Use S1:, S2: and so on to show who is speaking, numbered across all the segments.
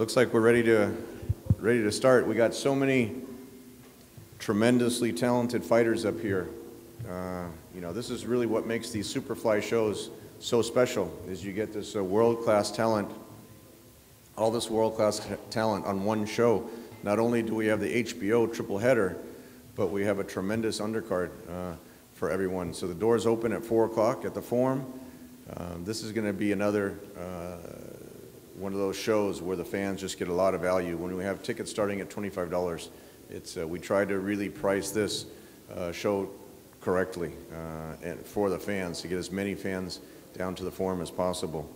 S1: looks like we're ready to start. We got so many tremendously talented fighters up here. You know, this is really what makes these SuperFly shows so special, is you get this world-class talent, all this world-class talent on one show. Not only do we have the HBO triple header, but we have a tremendous undercard for everyone. So the doors open at 4 o'clock at the Forum. This is going to be another one of those shows where the fans just get a lot of value. When we have tickets starting at $25, we try to really price this show correctly and for the fans, to get as many fans down to the Forum as possible.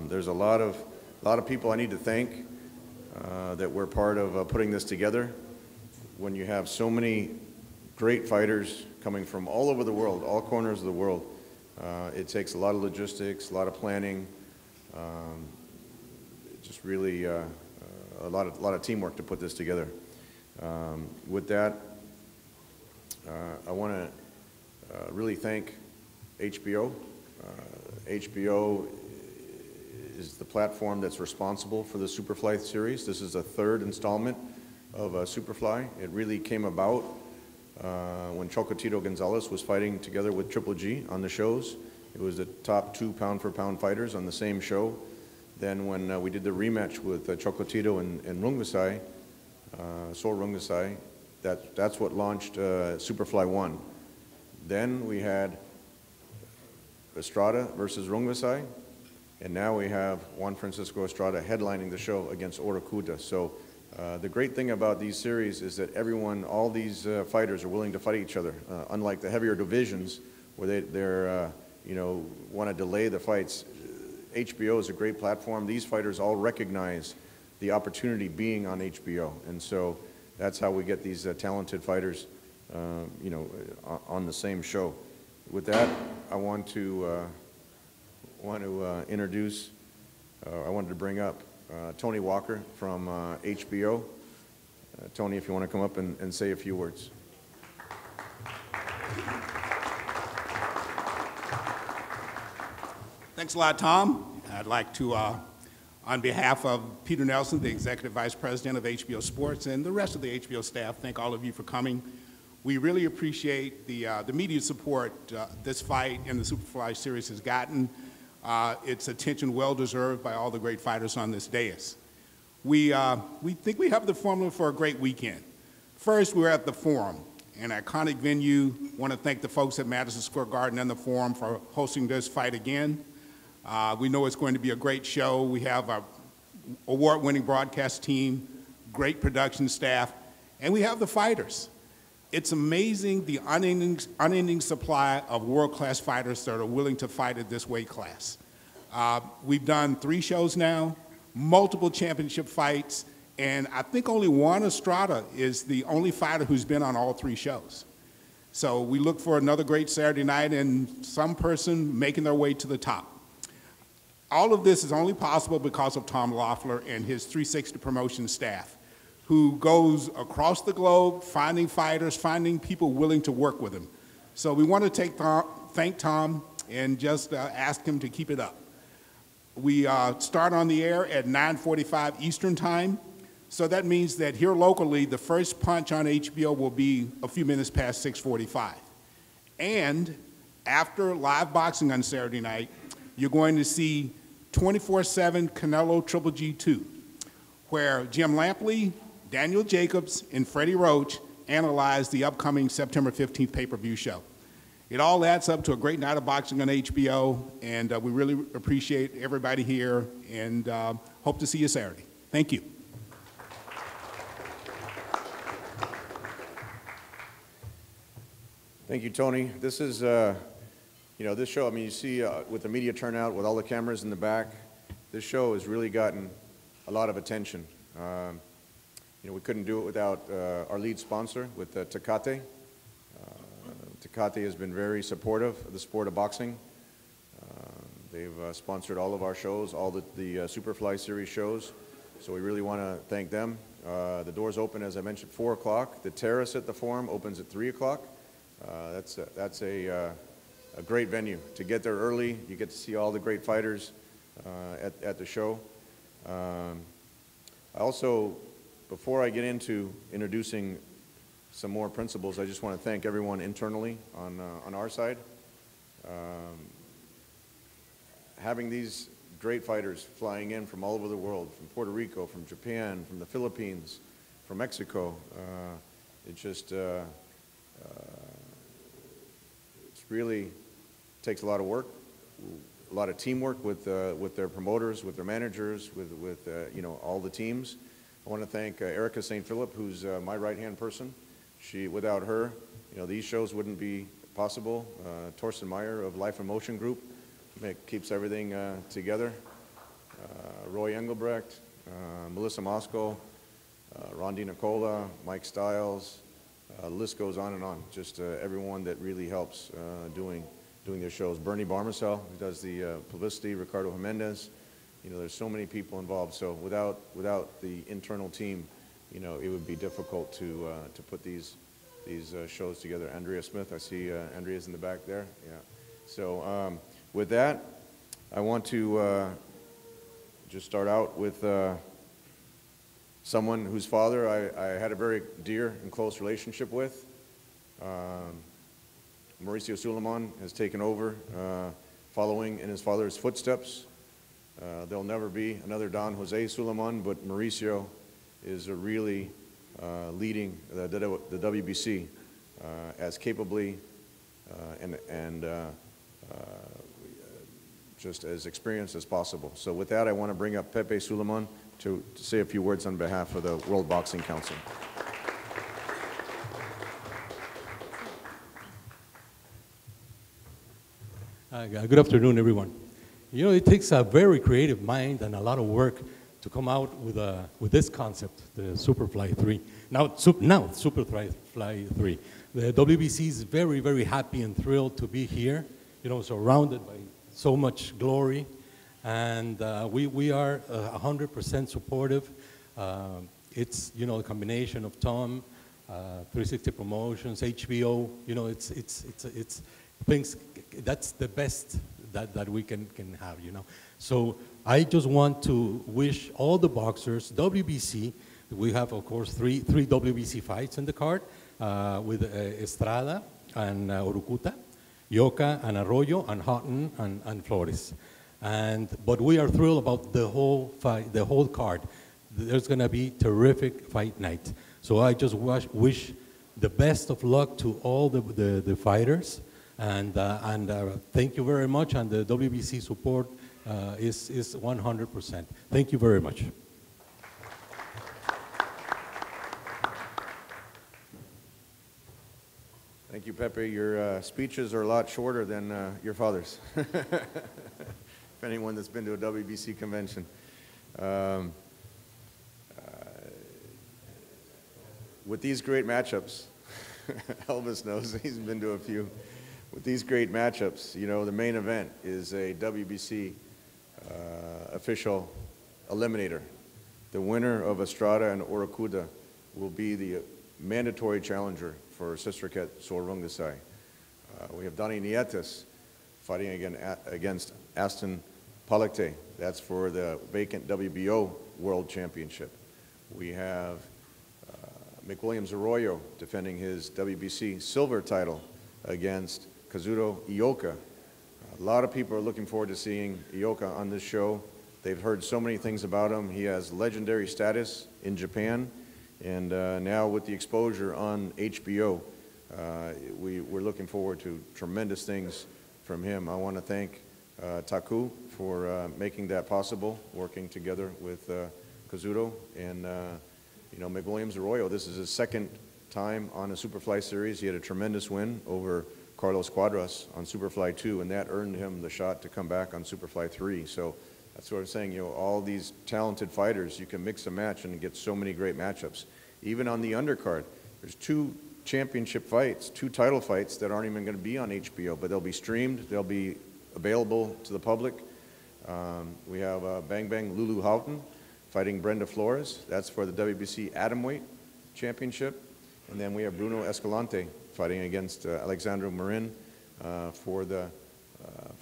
S1: There's a lot of people I need to thank that were part of putting this together. When you have so many great fighters coming from all over the world, all corners of the world, it takes a lot of logistics, a lot of planning, just really a lot of teamwork to put this together. With that, I want to really thank HBO. HBO is the platform that's responsible for the SuperFly series. This is the 3rd installment of SuperFly. It really came about when Chocolatito Gonzalez was fighting together with Triple G on the shows. It was the top 2 pound-for-pound fighters on the same show. Then when we did the rematch with Chocolatito and Rungvisai, Sol Rungvisai, that's what launched SuperFly 1. Then we had Estrada versus Rungvisai, and now we have Juan Francisco Estrada headlining the show against ORUCUTA. So the great thing about these series is that all these fighters are willing to fight each other. Unlike the heavier divisions where they're you know, want to delay the fights, HBO is a great platform. These fighters all recognize the opportunity being on HBO, and so that's how we get these talented fighters, you know, on the same show. With that, I want to introduce. I wanted to bring up Tony Walker from HBO. Tony, if you want to come up and say a few words.
S2: Thanks a lot, Tom. I'd like to, on behalf of Peter Nelson, the Executive Vice President of HBO Sports, and the rest of the HBO staff, thank all of you for coming. We really appreciate the media support this fight and the SuperFly series has gotten. It's attention well-deserved by all the great fighters on this dais. We think we have the formula for a great weekend. First, we're at the Forum, an iconic venue. Want to thank the folks at Madison Square Garden and the Forum for hosting this fight again. We know it's going to be a great show. We have an award-winning broadcast team, great production staff, and we have the fighters. It's amazing the unending supply of world-class fighters that are willing to fight at this weight class. We've done 3 shows now, multiple championship fights, and I think only Juan Estrada is the only fighter who's been on all 3 shows. So we look for another great Saturday night and some person making their way to the top. All of this is only possible because of Tom Loeffler and his 360 promotion staff, who goes across the globe finding fighters, finding people willing to work with him. So we want to thank Tom and just ask him to keep it up. We start on the air at 9:45 Eastern Time. So that means that here locally, the first punch on HBO will be a few minutes past 6:45. And after live boxing on Saturday night, you're going to see 24/7 Canelo Triple G2, where Jim Lampley, Daniel Jacobs, and Freddie Roach analyze the upcoming September 15th pay-per-view show. It all adds up to a great night of boxing on HBO, and we really appreciate everybody here and hope to see you Saturday. Thank you.
S1: Thank you, Tony. This is, you know, this show, I mean, you see with the media turnout, with all the cameras in the back, this show has really gotten a lot of attention. You know, we couldn't do it without our lead sponsor, with Tecate. Tecate has been very supportive of the sport of boxing. They've sponsored all of our shows, all the SuperFly series shows, so we really want to thank them. The doors open, as I mentioned, 4 o'clock. The terrace at the Forum opens at 3 o'clock. That's a great venue. To get there early, you get to see all the great fighters at the show. Also, before I get into introducing some more principles, I just want to thank everyone internally on our side. Having these great fighters flying in from all over the world, from Puerto Rico, from Japan, from the Philippines, from Mexico, it just it really takes a lot of work, a lot of teamwork with their promoters, with their managers, with you know, all the teams. I want to thank Erica St. Philip, who's my right-hand person. Without her, you know, these shows wouldn't be possible. Torsten Meyer of Life in Motion Group keeps everything together. Roy Engelbrecht, Melissa Moscow, Rondi Nicola, Mike Stiles, the list goes on and on. Just everyone that really helps doing their shows. Bernie Barmacel, who does the publicity, Ricardo Jimenez. You know, there's so many people involved. So without the internal team, you know, it would be difficult to put these shows together. Andrea Smith, I see Andrea's in the back there. Yeah. So with that, I want to just start out with someone whose father I had a very dear and close relationship with. Mauricio Suleiman has taken over, following in his father's footsteps. There'll never be another Don Jose Suleiman, but Mauricio is really leading the WBC as capably and just as experienced as possible. So with that, I want to bring up Pepe Suleiman to say a few words on behalf of the World Boxing Council.
S3: Good afternoon, everyone. You know, it takes a very creative mind and a lot of work to come out with this concept, the SuperFly 3. Now SuperFly 3. The WBC is very, very happy and thrilled to be here, you know, surrounded by so much glory. And we are 100% supportive. It's, you know, a combination of Tom, 360 Promotions, HBO, you know, it's things, that's the best that we can have, you know. So I just want to wish all the boxers, WBC, we have, of course, three WBC fights in the card with Estrada and ORUCUTA, Yoka and Arroyo and Houghton and Flores. But we are thrilled about the whole fight, the whole card. There's going to be terrific fight night. So I just wish the best of luck to all the fighters. And thank you very much, and the WBC support is 100%. Thank you very much.
S1: Thank you, Pepe. Your speeches are a lot shorter than your father's. If anyone that's been to a WBC convention. With these great matchups, Elvis knows, he's been to a few. With these great matchups, you know, the main event is a WBC official eliminator. The winner of Estrada and ORUCUTA will be the mandatory challenger for Sisterket Sorungasai. We have Donnie Nietes fighting against ASTON Palicte. That's for the vacant WBO World Championship. We have McWilliams Arroyo defending his WBC silver title against Kazuto Ioka. A lot of people are looking forward to seeing Ioka on this show. They've heard so many things about him. He has legendary status in Japan, and now with the exposure on HBO, we're looking forward to tremendous things from him. I want to thank Taku for making that possible, working together with Kazuto and you know, McWilliams Arroyo. This is his second time on a SuperFly series. He had a tremendous win over Carlos Cuadras on SuperFly 2, and that earned him the shot to come back on SuperFly 3. So that's what I'm saying, you know, all these talented fighters, you can mix and match and get so many great matchups. Even on the undercard, there's 2 championship fights, 2 title fights that aren't even going to be on HBO, but they'll be streamed, they'll be available to the public. We have Bang Bang Lulu Houghton fighting Brenda Flores. That's for the WBC Atomweight Championship. And then we have Bruno Escalante fighting against Alexandra Marin for the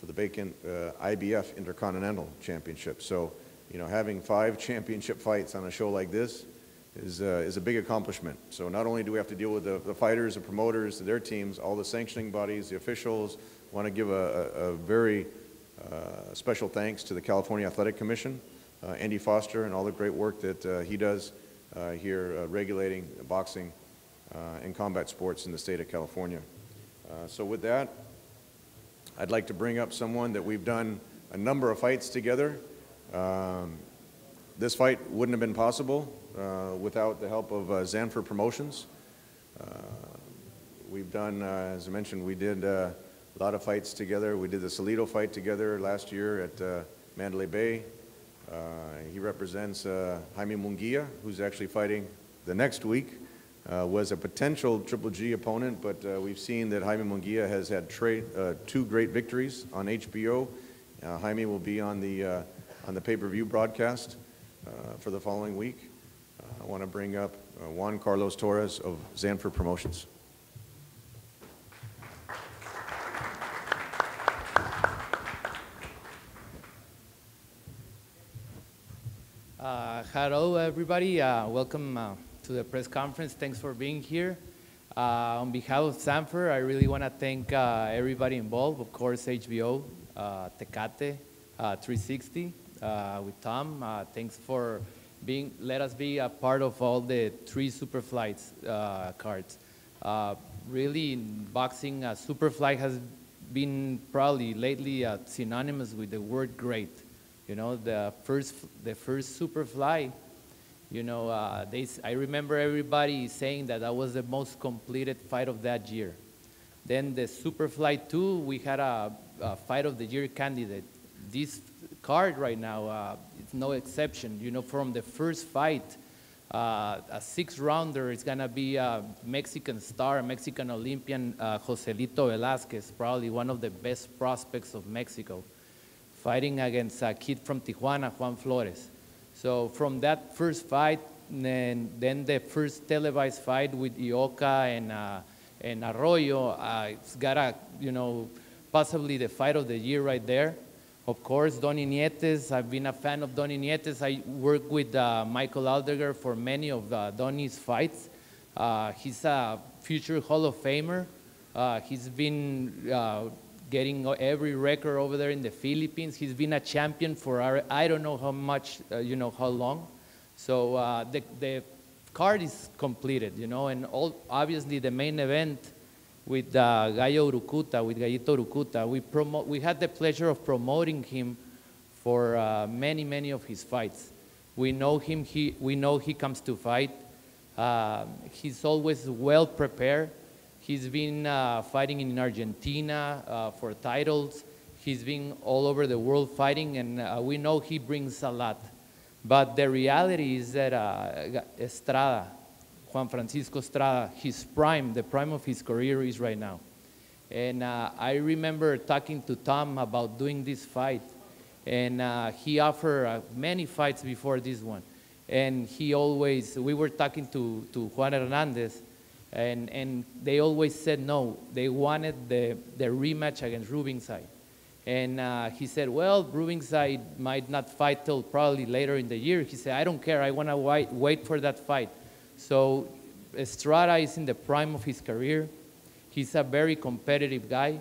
S1: vacant IBF Intercontinental Championship. So you know, having 5 championship fights on a show like this is a big accomplishment. So not only do we have to deal with the fighters, the promoters, their teams, all the sanctioning bodies, the officials. Want to give a very special thanks to the California Athletic Commission, Andy Foster, and all the great work that he does here regulating boxing and combat sports in the state of California. So with that, I'd like to bring up someone that we've done a number of fights together. This fight wouldn't have been possible without the help of Zanfer Promotions. We've done, as I mentioned, we did a lot of fights together. We did the Salido fight together last year at Mandalay Bay. He represents Jaime Munguia, who's actually fighting the next week. Was a potential Triple G opponent, but we've seen that Jaime Munguia has had 2 great victories on HBO. Jaime will be on the pay-per-view broadcast for the following week. I want to bring up Juan Carlos Torres of Zanfer Promotions.
S4: Hello, everybody. Welcome to the press conference. Thanks for being here. On behalf of Zanfer, I really want to thank everybody involved. Of course, HBO, Tecate, 360, with Tom. Thanks for let us be a part of all the 3 SuperFly cards. Really, in boxing, SuperFly has been probably lately synonymous with the word great. You know, the first SuperFly, you know, I remember everybody saying that was the most completed fight of that year. Then the SuperFly 2, we had a fight of the year candidate. This card right now, it's no exception. You know, from the first fight, a 6-rounder is gonna be a Mexican star, Mexican Olympian, Joselito Velasquez, probably one of the best prospects of Mexico, fighting against a kid from Tijuana, Juan Flores. So from that first fight, then the first televised fight with Yokota and Arroyo, it's got a, you know, possibly the fight of the year right there. Of course, DONNIE Nietes. I've been a fan of DONNIE Nietes. I worked with Michael Alderger for many of Donnie's fights. He's a future Hall of Famer. He's been getting every record over there in the Philippines. He's been a champion for I don't know how much, you know, how long. So the card is completed, you know, and obviously the main event with Gallo ORUCUTA, with Gallito ORUCUTA. We had the pleasure of promoting him for many of his fights. We know him, we know he comes to fight. He's always well prepared. He's been fighting in Argentina for titles. He's been all over the world fighting, and we know he brings a lot. But the reality is that Estrada, Juan Francisco Estrada, his prime, the prime of his career is right now. And I remember talking to Tom about doing this fight, and he offered many fights before this one. And he always, we were talking to Juan Hernandez, and they always said no. They wanted the rematch against Rubinside. And he said, well, Rubinside might not fight till probably later in the year. He said, I don't care. I want to wait for that fight. So Estrada is in the prime of his career. He's a very competitive guy.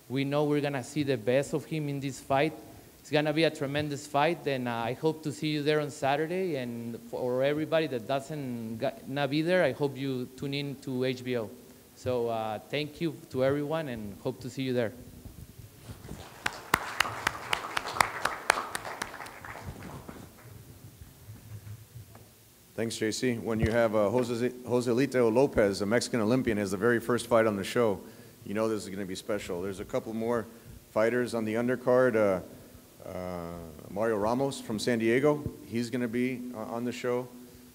S4: We know we're going to see the best of him in this fight. It's going to be a tremendous fight, and I hope to see you there on Saturday. And for everybody that doesn't not be there, I hope you tune in to HBO. So thank you to everyone, and hope to see you there.
S1: Thanks, JC. When you have Joselito Lopez, a Mexican Olympian, as the very first fight on the show, you know this is going to be special. There's a couple more fighters on the undercard. Mario Ramos from San Diego, he's going to be on the show.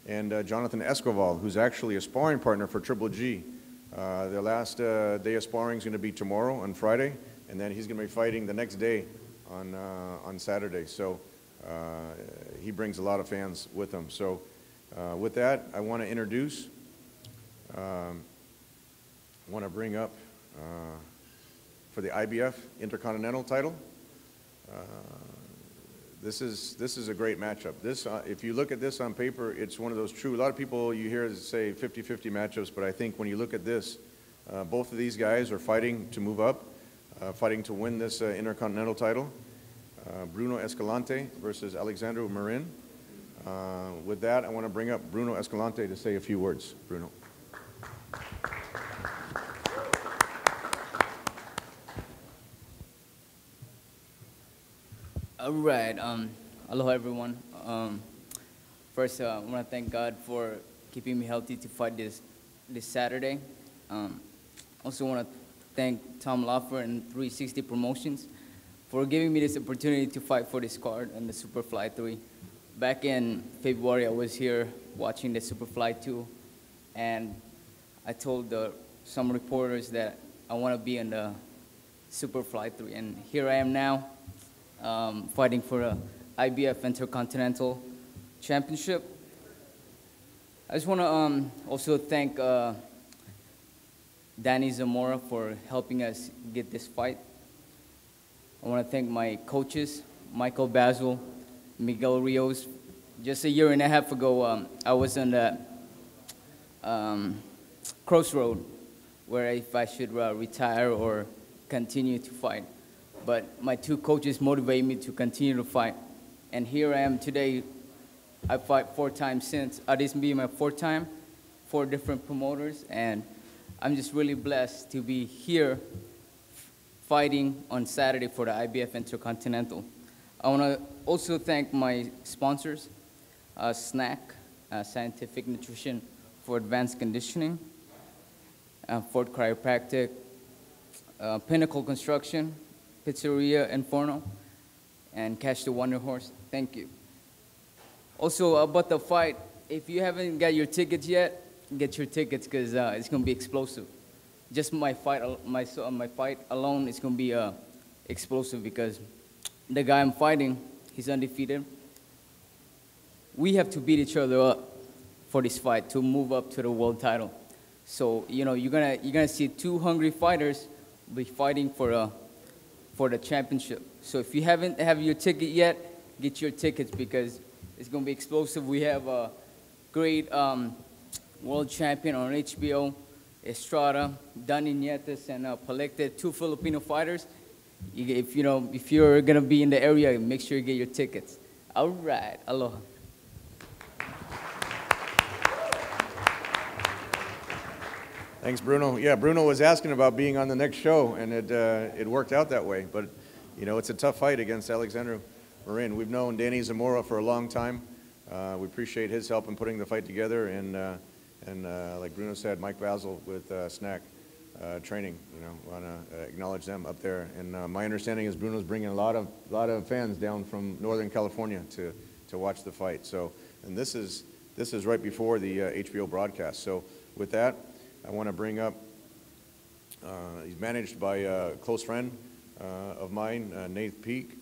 S1: And Jonathan Escoval, who's actually a sparring partner for Triple G. Their last day of sparring is going to be tomorrow on Friday, and then he's going to be fighting the next day on Saturday. So he brings a lot of fans with him. So with that, I want to introduce, I want to bring up for the IBF Intercontinental title, This is a great matchup. This, if you look at this on paper, it's one of those true. A lot of people you hear say 50-50 matchups, but I think when you look at this, both of these guys are fighting to move up, fighting to win this Intercontinental title. Bruno Escalante versus Alexandre Marin. With that, I want to bring up Bruno Escalante to say a few words. Bruno.
S5: All right. Hello, everyone. First, I want to thank God for keeping me healthy to fight this Saturday. Also want to thank Tom Loffer and 360 Promotions for giving me this opportunity to fight for this card and the SuperFly 3. Back in February, I was here watching the SuperFly 2, and I told some reporters that I want to be in the SuperFly 3, and here I am now. Fighting for a IBF Intercontinental Championship. I just want to also thank Donnie Zamora for helping us get this fight. I want to thank my coaches, Michael Basil, Miguel Rios. Just a year and a half ago, I was on the crossroad where if I should retire or continue to fight. But my two coaches motivated me to continue to fight. And here I am today. I fight 4 times since. This will be my 4th time, 4 different promoters. And I'm just really blessed to be here fighting on Saturday for the IBF Intercontinental. I want to also thank my sponsors, Snack, Scientific Nutrition for Advanced Conditioning, Ford Chiropractic, Pinnacle Construction, Pizzeria Inferno, and Catch the Wonder Horse. Thank you. Also, about the fight, if you haven't got your tickets yet, get your tickets because it's going to be explosive. Just my fight alone is going to be explosive because the guy I'm fighting, he's undefeated. We have to beat each other up for this fight to move up to the world title. So, you know, you're gonna see 2 hungry fighters be fighting for the championship. So if you haven't have your ticket yet, get your tickets because it's going to be explosive. We have a great world champion on HBO, Estrada, DONNIE Nietes, and Palicte, 2 Filipino fighters. If you're going to be in the area, make sure you get your tickets. All right, aloha.
S1: Thanks, Bruno. Yeah, Bruno was asking about being on the next show, and it worked out that way. But, you know, it's a tough fight against Alexandre Marin. We've known Donnie Zamora for a long time. We appreciate his help in putting the fight together, and like Bruno said, Mike Basil with Snack Training. You know, want to acknowledge them up there. And my understanding is Bruno's bringing a lot of fans down from Northern California to watch the fight. So, and this is right before the HBO broadcast. So, with that, I want to bring up, he's managed by a close friend of mine, Nate Peak,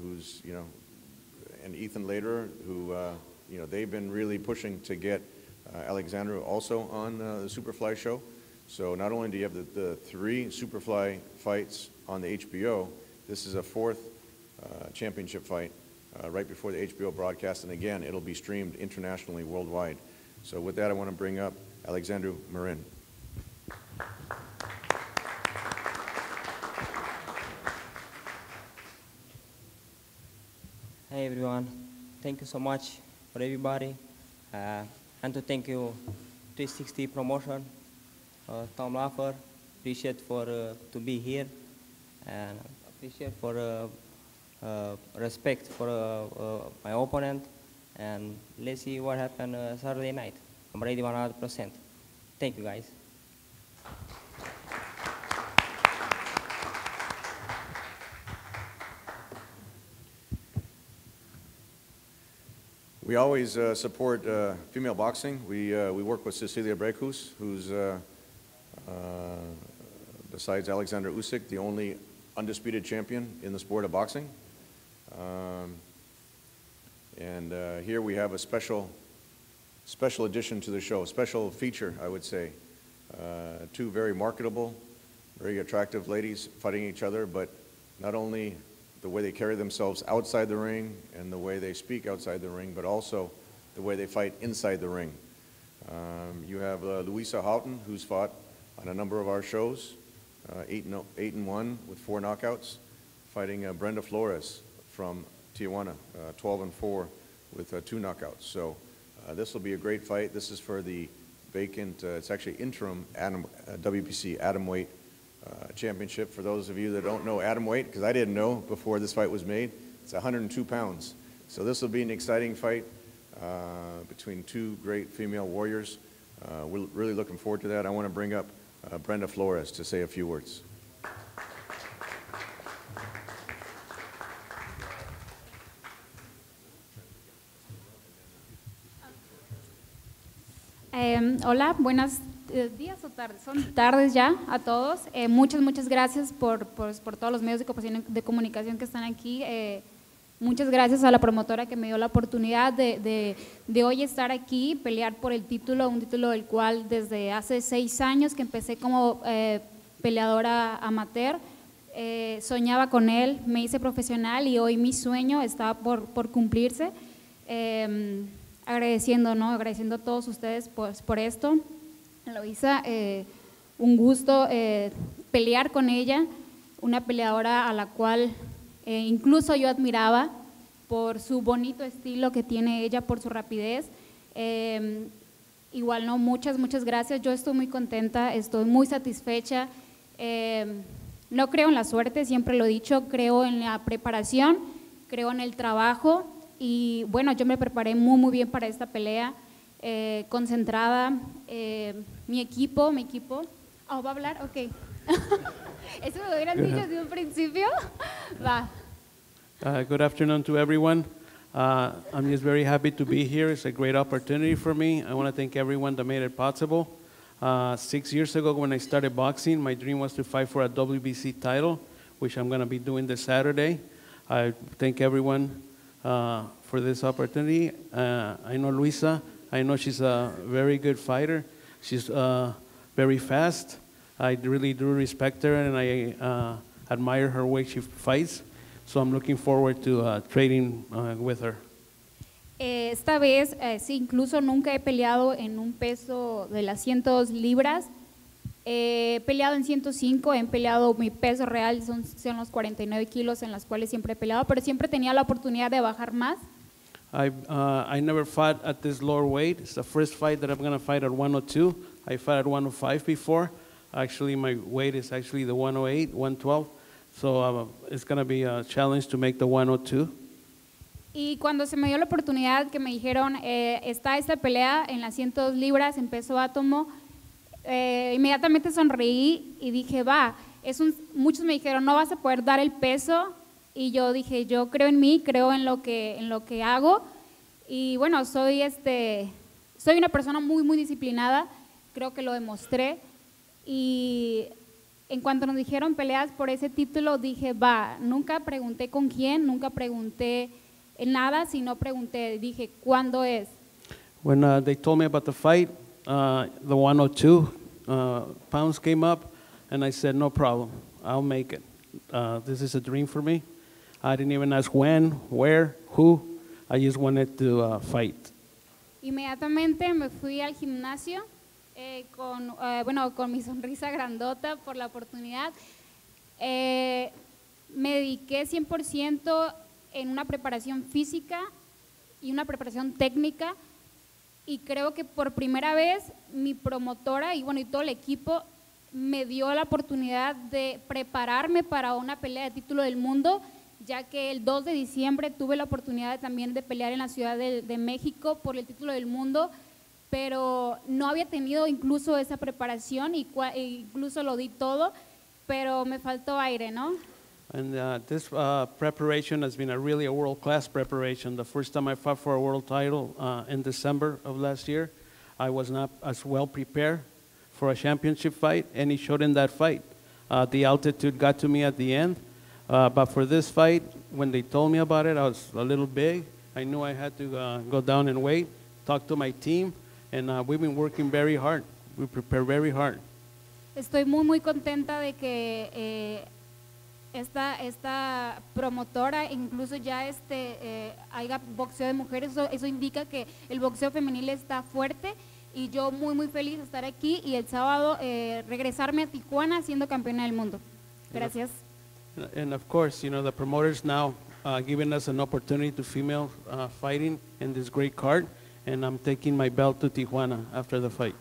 S1: who's, you know, and Ethan Lederer, who, you know, they've been really pushing to get Alexandre also on the SuperFly show. So not only do you have the 3 SuperFly fights on the HBO, this is a 4th championship fight right before the HBO broadcast. And again, it'll be streamed internationally, worldwide. So with that, I want to bring up Alexandre Marin.
S6: Hey everyone, thank you so much for everybody. And to thank you 360 Promotion, Tom Laffer, appreciate for to be here, and appreciate for respect for my opponent, and let's see what happened Saturday night. I'm ready 100%. Thank you guys.
S1: We always support female boxing. We work with Cecilia Brecus, who's, besides Alexander Usyk, the only undisputed champion in the sport of boxing. And here we have a special addition to the show, special feature, I would say. 2 very marketable, very attractive ladies fighting each other, but not only the way they carry themselves outside the ring and the way they speak outside the ring, but also the way they fight inside the ring. You have Luisa Houghton, who's fought on a number of our shows, 8-1 with 4 knockouts, fighting Brenda Flores from Tijuana, 12-4 with 2 knockouts. So this will be a great fight. This is for the vacant, it's actually interim WBC atomweight championship. For those of you that don't know atomweight, because I didn't know before this fight was made, it's 102 pounds. So this will be an exciting fight between 2 great female warriors. We're really looking forward to that. I want to bring up Brenda Flores to say a few words.
S7: Hola, buenos días o tardes. Son tardes ya a todos. Muchas gracias por todos los medios de comunicación que están aquí. Muchas gracias a la promotora que me dio la oportunidad de hoy estar aquí, pelear por el título, un título del cual desde hace 6 años que empecé como peleadora amateur, soñaba con él, me hice profesional y hoy mi sueño está por cumplirse. Agradeciendo, ¿no? Agradeciendo a todos ustedes por esto. Luisa, un gusto pelear con ella, una peleadora a la cual incluso yo admiraba por su bonito estilo que tiene ella, por su rapidez. Igual, ¿no? Muchas gracias. Yo estoy muy contenta, estoy muy satisfecha. No creo en la suerte, siempre lo he dicho, creo en la preparación, creo en el trabajo. Y bueno, yo me preparé muy bien para esta pelea, concentrada. Mi equipo, ¿va a hablar? Ok. ¿Eso me lo hubieran dicho desde un principio? Va.
S8: Good afternoon to everyone. I'm just very happy to be here. It's a great opportunity for me. I want to thank everyone that made it possible. 6 years ago when I started boxing, my dream was to fight for a WBC title, which I'm going to be doing this Saturday. I thank everyone for this opportunity. I know Luisa. I know she's a very good fighter. She's very fast. I really do respect her, and I admire her way she fights. So I'm looking forward to trading with her.
S7: Esta vez, sí, incluso nunca he peleado en un peso de las 102 libras. He peleado en 105, he peleado, mi peso real son los 49 kilos en las cuales siempre he peleado, pero siempre tenía la oportunidad de bajar más.
S8: I never fought at this lower weight. It's the first fight that I'm going to fight at 102. I fought at 105 before. Actually, my weight is actually the 108, 112. So it's going to be a challenge to make the 102.
S7: Y cuando se me dio la oportunidad que me dijeron, está esta pelea en las 102 libras, en peso átomo, inmediatamente sonreí y dije, va, muchos me dijeron, no vas a poder dar el peso, y yo dije, yo creo en mí, creo en lo que hago, y bueno, soy una persona muy disciplinada, creo que lo demostré, y en cuanto nos dijeron peleas por ese título, dije, va, nunca pregunté con quién, nunca pregunté nada, sino pregunté, dije, ¿cuándo es?
S8: When they told me about the fight, the 102 pounds came up, and I said, no problem, I'll make it. This is a dream for me. I didn't even ask when, where, who. I just wanted to fight.
S7: Inmediatamente me fui al gimnasio con mi sonrisa grandota por la oportunidad. Me dediqué 100% en una preparación física y una preparación técnica, y creo que por primera vez mi promotora y todo el equipo me dio la oportunidad de prepararme para una pelea de título del mundo, ya que el 2 de diciembre tuve la oportunidad también de pelear en la Ciudad de México por el título del mundo, pero no había tenido incluso esa preparación, incluso lo di todo, pero me faltó aire, ¿no?
S8: And this preparation has been really a world-class preparation. The first time I fought for a world title in December of last year, I was not as well prepared for a championship fight, and it showed in that fight. The altitude got to me at the end, but for this fight, when they told me about it, I was a little big. I knew I had to go down and weight, talk to my team, and we've been working very hard. We prepare very hard.
S7: Estoy muy contenta de que esta promotora, incluso ya haya boxeo de mujeres, eso indica que el boxeo femenil está fuerte y yo muy feliz de estar aquí y el sábado regresarme a Tijuana siendo campeona del mundo. Gracias.
S8: And of course, you know, the promoters now giving us an opportunity to female fighting in this great card, and I'm taking my belt to Tijuana after the fight.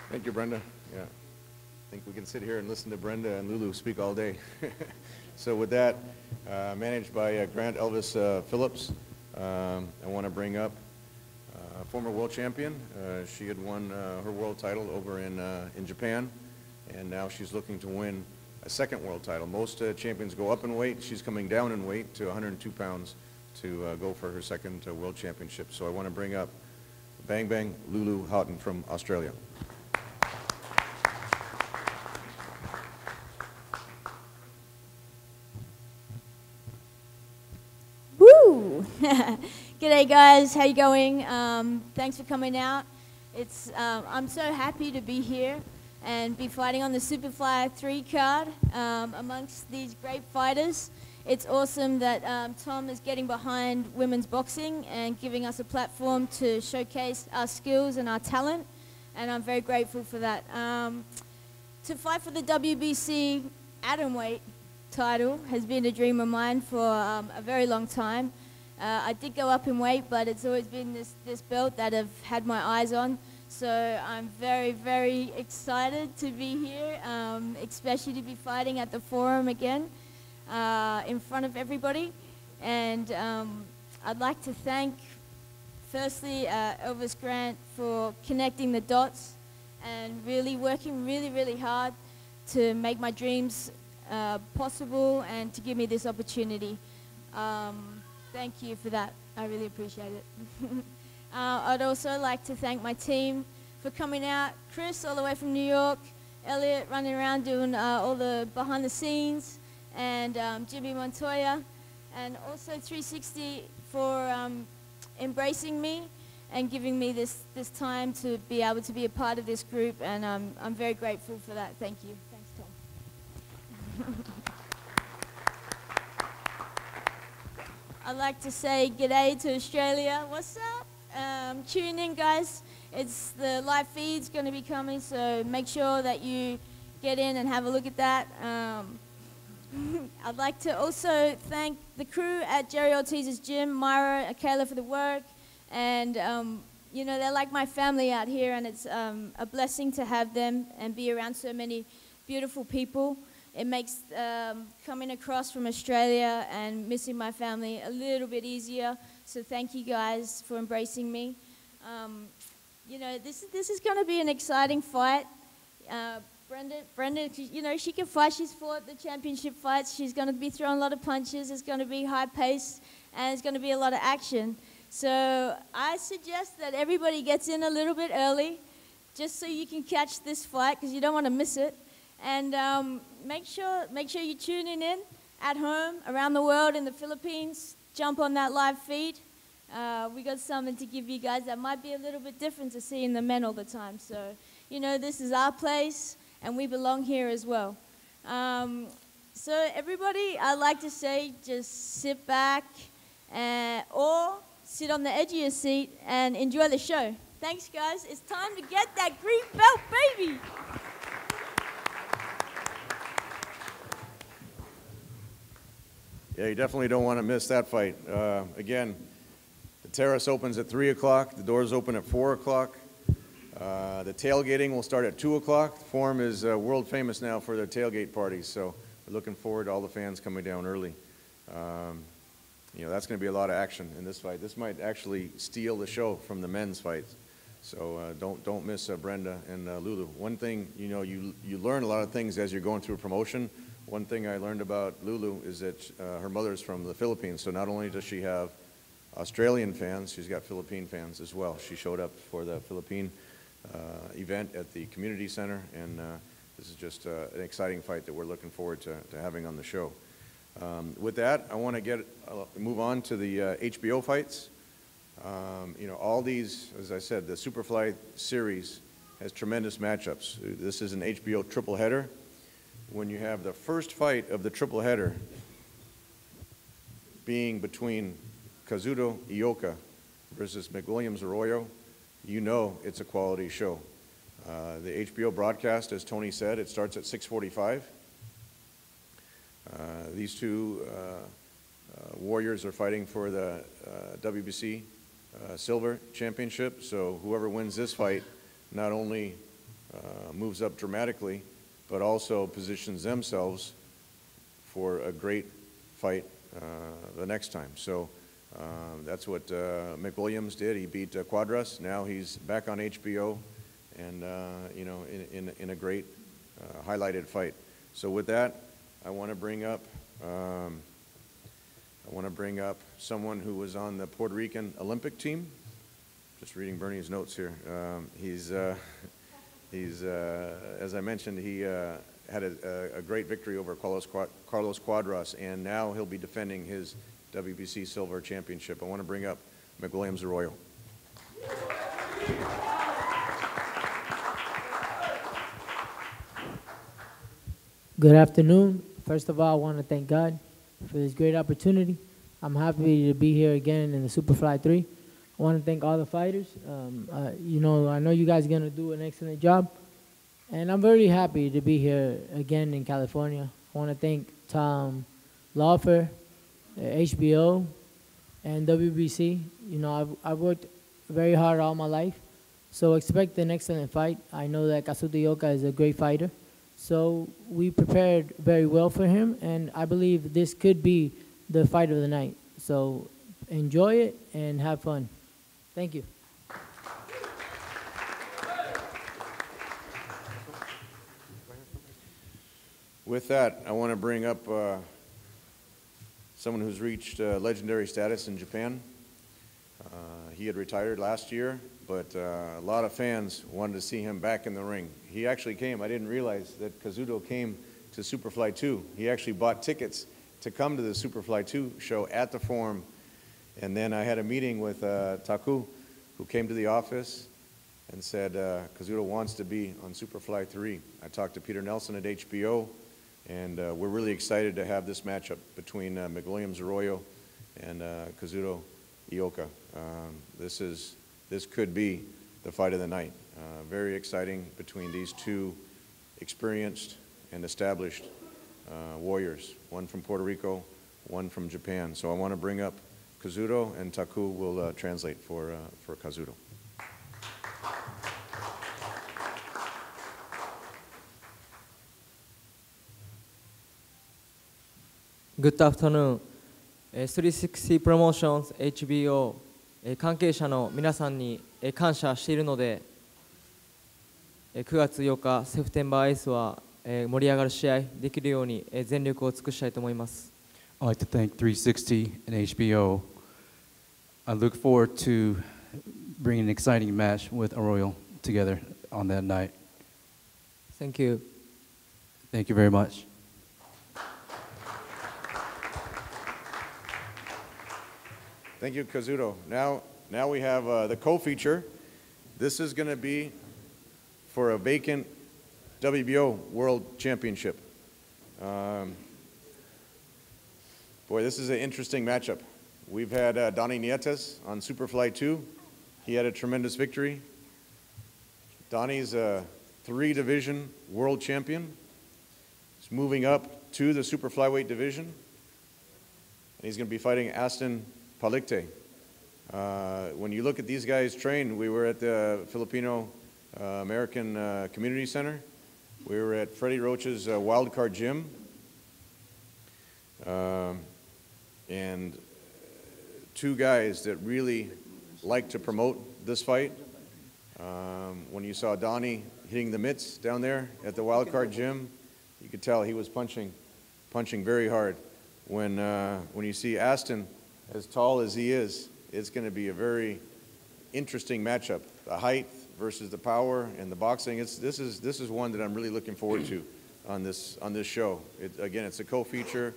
S1: Thank you, Brenda. Yeah, I think we can sit here and listen to Brenda and Lulu speak all day. So with that, managed by Grant Elvis Phillips, I want to bring up former world champion. She had won her world title over in Japan, and now she's looking to win a second world title. Most champions go up in weight. She's coming down in weight to 102 pounds to go for her second world championship. So I want to bring up Bang Bang Lulu Houghton from Australia.
S9: Woo! G'day guys, how you going? Thanks for coming out. I'm so happy to be here and be fighting on the SuperFly 3 card amongst these great fighters. It's awesome that Tom is getting behind women's boxing and giving us a platform to showcase our skills and our talent, and I'm very grateful for that. To fight for the WBC atomweight title has been a dream of mine for a very long time. I did go up in weight, but it's always been this belt that I've had my eyes on. So I'm very excited to be here, especially to be fighting at the Forum again in front of everybody. And I'd like to thank, firstly, Elvis Grant for connecting the dots and really working really hard to make my dreams possible and to give me this opportunity. Thank you for that. I really appreciate it. I'd also like to thank my team for coming out. Chris, all the way from New York. Elliot, running around doing all the behind the scenes. And Jimmy Montoya. And also 360 for embracing me and giving me this time to be able to be a part of this group. And I'm very grateful for that. Thank you. Thanks, Tom. I'd like to say g'day to Australia. What's up? Tune in, guys. The live feed's going to be coming, so make sure that you get in and have a look at that. I'd like to also thank the crew at Jerry Ortiz's gym, Myra, Kayla for the work, and you know, they're like my family out here, and it's a blessing to have them and be around so many beautiful people. It makes coming across from Australia and missing my family a little bit easier. So thank you guys for embracing me. You know, this is going to be an exciting fight. Brenda, you know, she can fight. She's fought the championship fights. She's going to be throwing a lot of punches. It's going to be high pace, and it's going to be a lot of action. So I suggest that everybody gets in a little bit early, just so you can catch this fight, because you don't want to miss it. And make sure you're tuning in at home, around the world, in the Philippines. Jump on that live feed. We got something to give you guys that might be a little bit different to seeing the men all the time. So, you know, this is our place, and we belong here as well. So everybody, I'd like to say just sit back or sit on the edge of your seat and enjoy the show. Thanks, guys. It's time to get that green belt, baby.
S1: Yeah, you definitely don't want to miss that fight. Again, the terrace opens at 3 o'clock. The doors open at 4 o'clock. The tailgating will start at 2 o'clock. The Forum is world famous now for their tailgate parties, so we're looking forward to all the fans coming down early. You know, that's going to be a lot of action in this fight. This might actually steal the show from the men's fights. So don't miss Brenda and Lulu. One thing, you know, you learn a lot of things as you're going through a promotion. One thing I learned about Lulu is that her mother's from the Philippines, so not only does she have Australian fans, she's got Philippine fans as well. She showed up for the Philippine event at the community center, and this is just an exciting fight that we're looking forward to having on the show. With that, I want to move on to the HBO fights. You know, all these, as I said, the SuperFly series has tremendous matchups. This is an HBO triple header. When you have the first fight of the triple header being between Kazuto Ioka versus McWilliams Arroyo, you know it's a quality show. The HBO broadcast, as Tony said, it starts at 6:45. These two warriors are fighting for the WBC Silver Championship, so whoever wins this fight not only moves up dramatically, but also positions themselves for a great fight the next time. So that's what McWilliams did. He beat Quadras. Now he's back on HBO, and you know, in a great highlighted fight. So with that, I want to bring up someone who was on the Puerto Rican Olympic team. Just reading Bernie's notes here. He's as I mentioned, he had a great victory over Carlos Quadras, and now he'll be defending his WBC Silver Championship. I want to bring up McWilliams Arroyo.
S10: Good afternoon. First of all, I want to thank God for this great opportunity. I'm happy to be here again in the SuperFly 3. I want to thank all the fighters. You know, I know you guys are going to do an excellent job. And I'm very happy to be here again in California. I want to thank Tom Lawfer, HBO, and WBC. You know, I've worked very hard all my life. So expect an excellent fight. I know that Kazuto Ioka is a great fighter. So we prepared very well for him, and I believe this could be the fight of the night. So enjoy it and have fun. Thank you.
S1: With that, I want to bring up someone who's reached legendary status in Japan. He had retired last year, but a lot of fans wanted to see him back in the ring. He actually came. I didn't realize that Kazuto came to SuperFly 2. He actually bought tickets to come to the SuperFly 2 show at the Forum. And then I had a meeting with Taku, who came to the office and said, Kazuto wants to be on SuperFly 3. I talked to Peter Nelson at HBO, and we're really excited to have this matchup between McWilliams Arroyo and Kazuto Ioka. This could be the fight of the night. Very exciting between these two experienced and established warriors, one from Puerto Rico, one from Japan. So I want to bring up Kazuto, and Taku will translate for Kazuto.
S11: Good afternoon. 360 Promotions HBO 関係者の皆さんに感謝しているので、9月8日セプテンバーエースは盛り上がる試合できるように全力を尽くしたいと思います。
S12: I'd like to thank 360 and HBO. I look forward to bringing an exciting match with Arroyo together on that night.
S11: Thank you.
S12: Thank you very much.
S1: Thank you, Kazuto. Now we have the co-feature. This is going to be for a vacant WBO World Championship. Boy, this is an interesting matchup. We've had Donnie Nietes on SuperFly 2. He had a tremendous victory. Donnie's a 3-division world champion. He's moving up to the super flyweight division. And he's going to be fighting ASTON Palicte. When you look at these guys train, we were at the Filipino American Community Center. We were at Freddie Roach's Wildcard Gym. And two guys that really like to promote this fight. When you saw Donnie hitting the mitts down there at the Wildcard Gym, you could tell he was punching very hard. When you see Aston, as tall as he is, it's going to be a very interesting matchup. The height versus the power and the boxing. This is one that I'm really looking forward to on this show. Again, it's a co-feature.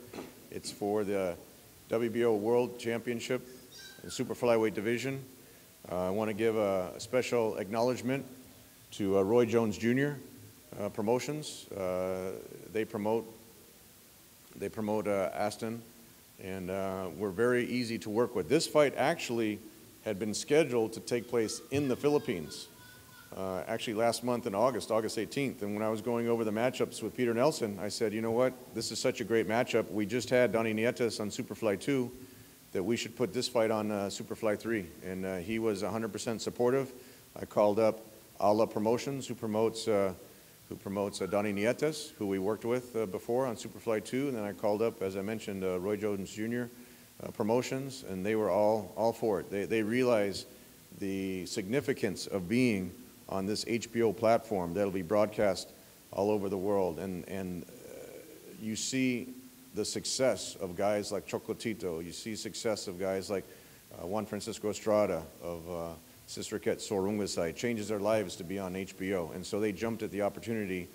S1: It's for the WBO World Championship, the super flyweight division. I want to give a special acknowledgement to Roy Jones Jr. Promotions. They promote ASTON, and we're very easy to work with. This fight actually had been scheduled to take place in the Philippines, actually last month in August 18th. And when I was going over the matchups with Peter Nelson, I said, you know what, this is such a great matchup. We just had Donnie Nietes on SuperFly 2, that we should put this fight on SuperFly 3. And he was 100% supportive. I called up Ala Promotions, who promotes Donnie Nietes, who we worked with before on SuperFly 2. And then I called up, as I mentioned, Roy Jones Jr. Promotions, and they were all for it. They realize the significance of being on this HBO platform that'll be broadcast all over the world. And you see the success of guys like Chocolatito. You see success of guys like Juan Francisco Estrada of Sister Ket Sorungasai. Changes their lives to be on HBO. And so they jumped at the opportunity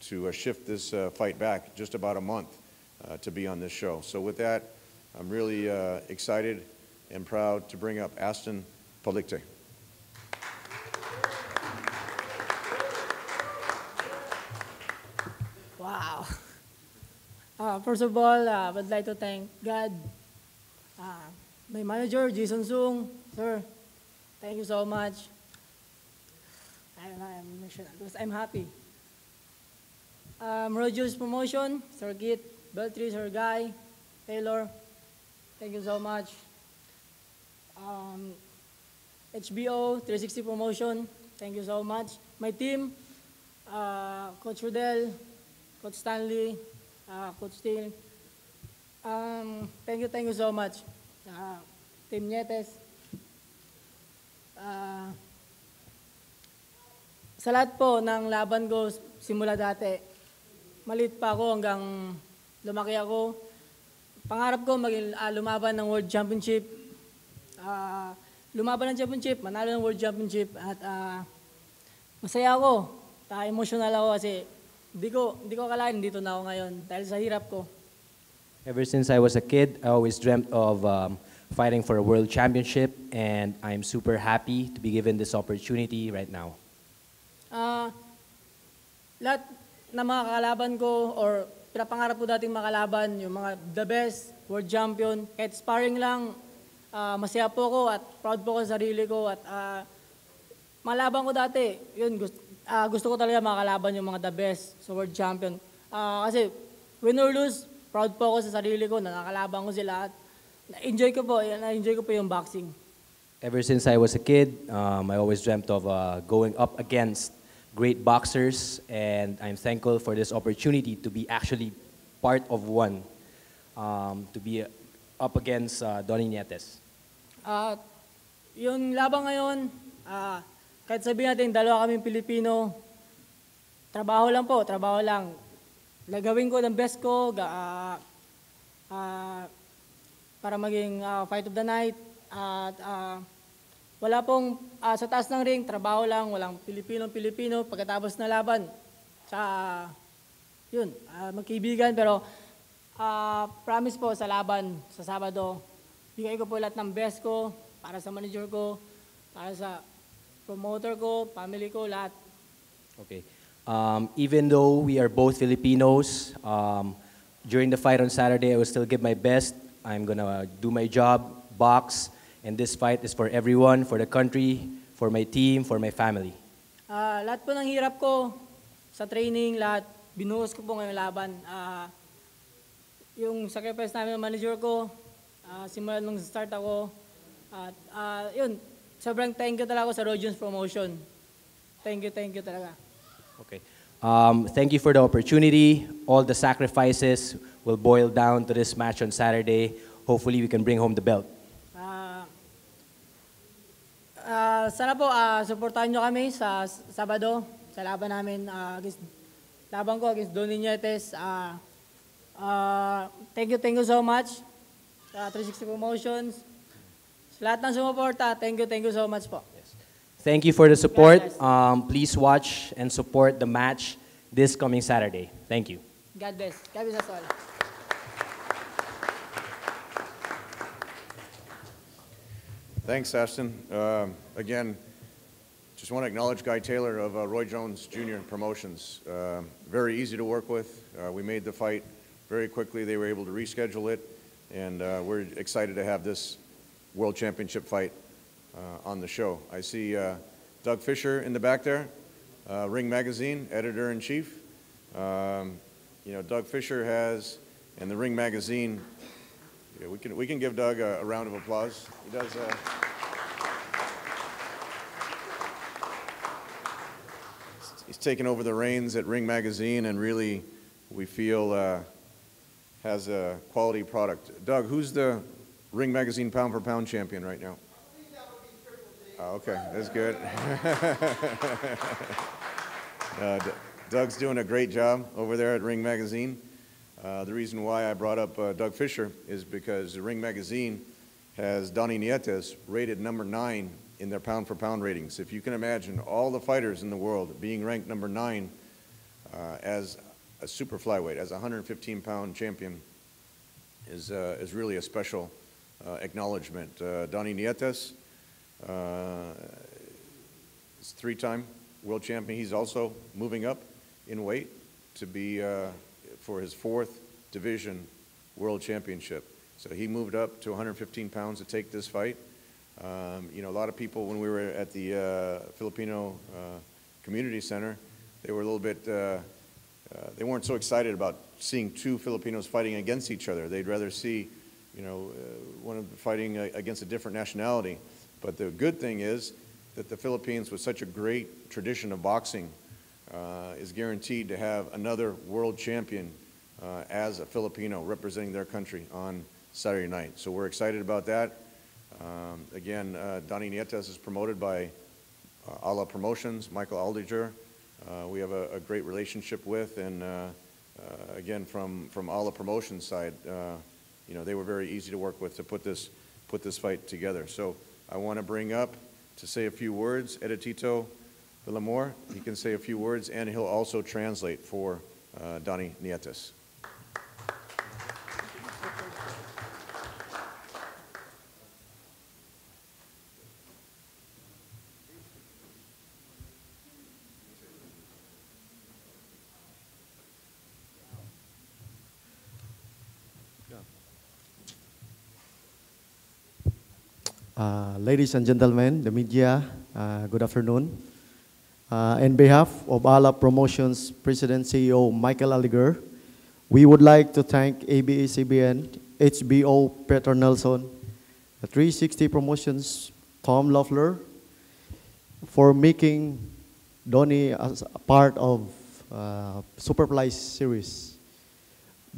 S1: to shift this fight back just about a month to be on this show. So with that, I'm really excited and proud to bring up ASTON Palicte.
S13: Wow. First of all, I would like to thank God, my manager, Jason Sung. Sir, thank you so much. I don't know, I'm emotional because I'm happy. Rogers Promotion, Sir Kit, Beltry, Sir Guy, Taylor, thank you so much. HBO 360 Promotion, thank you so much. My team, Coach Rodel, Coach Stanley, Coach Steele, thank you so much. Team Nietes. Sa lahat po ng laban ko simula dati, maliit pa ako hanggang lumaki ako. Pangarap ko lumaban ng World Championship. Lumaban ng Championship, manalo ng World Championship. At masaya ako, emotional ako kasi hindi ko akalain dito na ako ngayon dahil sa hirap ko.
S14: Ever since I was a kid, I always dreamt of fighting for a world championship, and I'm super happy to be given this opportunity right now.
S13: Lahat na mga kalaban ko or pinapangarap ko dating makalaban, yung mga the best, world champion, kahit sparring lang, masaya po ako at proud po ako sa sarili ko at malaban ko dati, yun, gusto ko talaga makalaban yung mga the best sa world champion. Kasi win or lose, proud po ako sa sarili ko na nakalaban ko sila at na-enjoy ko po yung boxing.
S14: Ever since I was a kid, I always dreamt of going up against great boxers, and I'm thankful for this opportunity to be actually part of one, to be up against Donnie Nietes.
S13: Yung laban ngayon, kahit sabihin natin dalawa kaming Pilipino, trabaho lang. Gagawin ko ng best ko para maging fight of the night. Wala pong sa taas ng ring, trabaho lang, walang Pilipino pagkatapos na laban. Yun, magkaibigan, pero promise po sa laban sa Sabado, bigay ko po lahat ng best ko para sa manager ko, para sa promoter ko, family ko, lahat.
S14: Okay. Even though we are both Filipinos, during the fight on Saturday, I will still give my best. I'm gonna do my job, box, and this fight is for everyone, for the country, for my team, for my family.
S13: Lahat po ng hirap ko sa training, lahat binuhos ko po ngayong laban. Yung sacrifice namin ng manager ko, simula nung start ako, yun, sobrang thank you talaga sa Rogers Promotion. Thank you talaga.
S14: Okay. Thank you for the opportunity. All the sacrifices will boil down to this match on Saturday. Hopefully, we can bring home the belt.
S13: Sana po, supportahan nyo kami sa Sabado, sa laban namin, laban ko against Donnie Nietes. Thank you so much sa 360 Promotions. Sa lahat ng sumuporta, thank you so much po.
S14: Thank you for the support. Please watch and support the match this coming Saturday. Thank you.
S13: God bless. God bless us all.
S1: Thanks, Aston. Again, Just want to acknowledge Guy Taylor of Roy Jones Jr. Promotions. Very easy to work with. We made the fight very quickly. They were able to reschedule it, and we're excited to have this World Championship fight on the show. I see Doug Fisher in the back there, Ring Magazine, editor-in-chief. You know, Doug Fisher has, and the Ring Magazine, yeah, we can give Doug a round of applause. He does. He's taken over the reins at Ring Magazine, and really, we feel has a quality product. Doug, who's the Ring Magazine pound-for-pound champion right now? Oh, okay, that's good. Doug's doing a great job over there at Ring Magazine. The reason why I brought up Doug Fisher is because the Ring Magazine has Donnie Nietes rated number 9 in their pound-for-pound ratings. If you can imagine all the fighters in the world being ranked number 9 as a super flyweight, as a 115-pound champion, is really a special acknowledgement. Donnie Nietes is 3-time world champion. He's also moving up in weight to be for his 4th division world championship. So he moved up to 115 pounds to take this fight. You know, a lot of people, when we were at the Filipino Community Center, they were a little bit, they weren't so excited about seeing 2 Filipinos fighting against each other. They'd rather see, you know, one of them fighting against a different nationality. But the good thing is that the Philippines, with such a great tradition of boxing, is guaranteed to have another world champion as a Filipino representing their country on Saturday night. So we're excited about that. Again, Donnie Nietes is promoted by Ala Promotions, Michael Aldiger. We have a great relationship with, and again, from Ala Promotions side, you know, they were very easy to work with to put this fight together. So I want to bring up to say a few words, Editito Villamor. He can say a few words, and he'll also translate for Donnie Nietes.
S15: Ladies and gentlemen, the media, good afternoon. On behalf of Ala Promotions President CEO Michael Aldiger, we would like to thank ABS-CBN, HBO Peter Nelson, the 360 Promotions Tom Loeffler for making Donnie as a part of SuperFly series.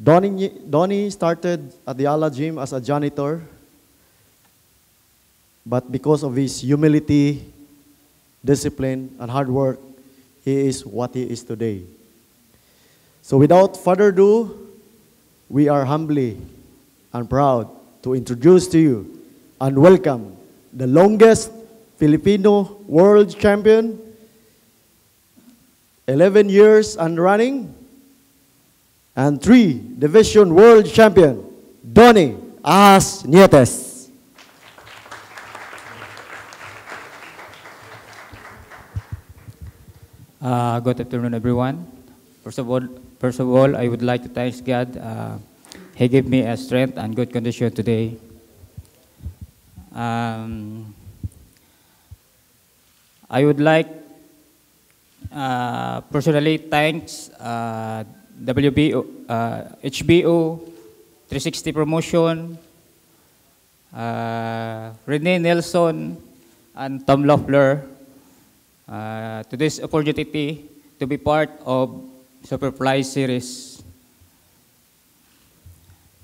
S15: Donnie started at the Ala Gym as a janitor, but because of his humility, discipline, and hard work, he is what he is today. So without further ado, we are humbly and proud to introduce to you and welcome the longest Filipino world champion, 11 years and running, and 3 division world champion, Donnie Nietes.
S16: Good afternoon, everyone. First of all, I would like to thank God. He gave me a strength and good condition today. I would like personally thanks WBO, HBO, 360 Promotion, Rene Nelson, and Tom Loeffler to this opportunity to be part of SuperFly series.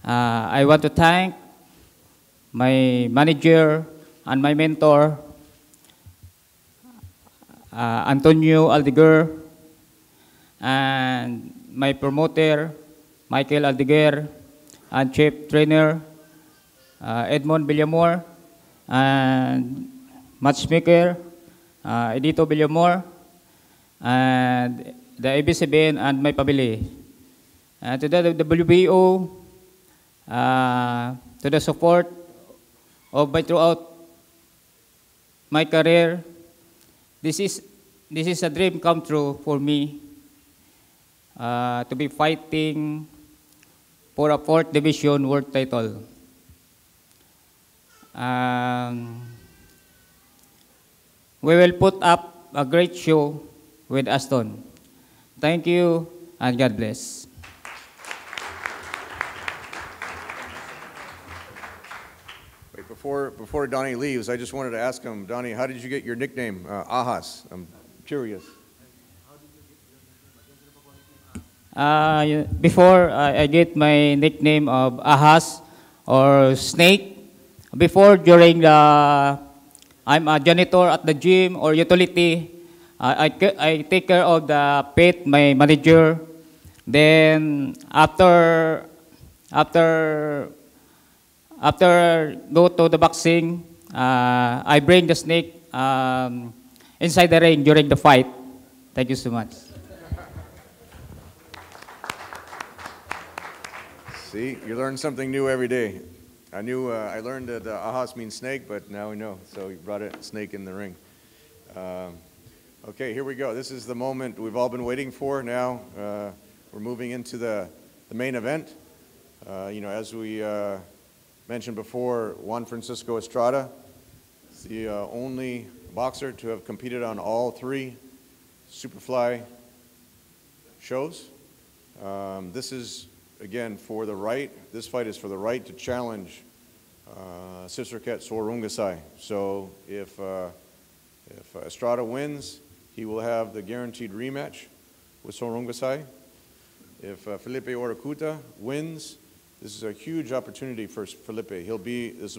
S16: I want to thank my manager and my mentor, Antonio Aldiger, and my promoter, Michael Aldiger, and chief trainer, Edmond Villamor, and matchmaker, Edito Villamor, and the ABCBN and my family. To the WBO, to the support of throughout my career, this is a dream come true for me to be fighting for a 4th division world title. We will put up a great show with ASTON. Thank you and God bless.
S1: Wait, before Donnie leaves, I just wanted to ask him, Donnie, how did you get your nickname, Ahas? I'm curious.
S16: Before I get my nickname of Ahas or Snake, before during the, I'm a janitor at the gym or utility, I take care of the pet, my manager. Then after go to the boxing, I bring the snake inside the ring during the fight. Thank you so much.
S1: See, you learn something new every day. I learned that Ahas means snake, but now we know. So you brought a snake in the ring. Okay, here we go. This is the moment we've all been waiting for. Now we're moving into the main event. As we mentioned before, Juan Francisco Estrada is the only boxer to have competed on all 3 SuperFly shows. This is, again, for the right. This fight is for the right to challenge Sisarket Sorungasai. So if Estrada wins, he will have the guaranteed rematch with Sorungasai. If Felipe ORUCUTA wins, this is a huge opportunity for Felipe. This will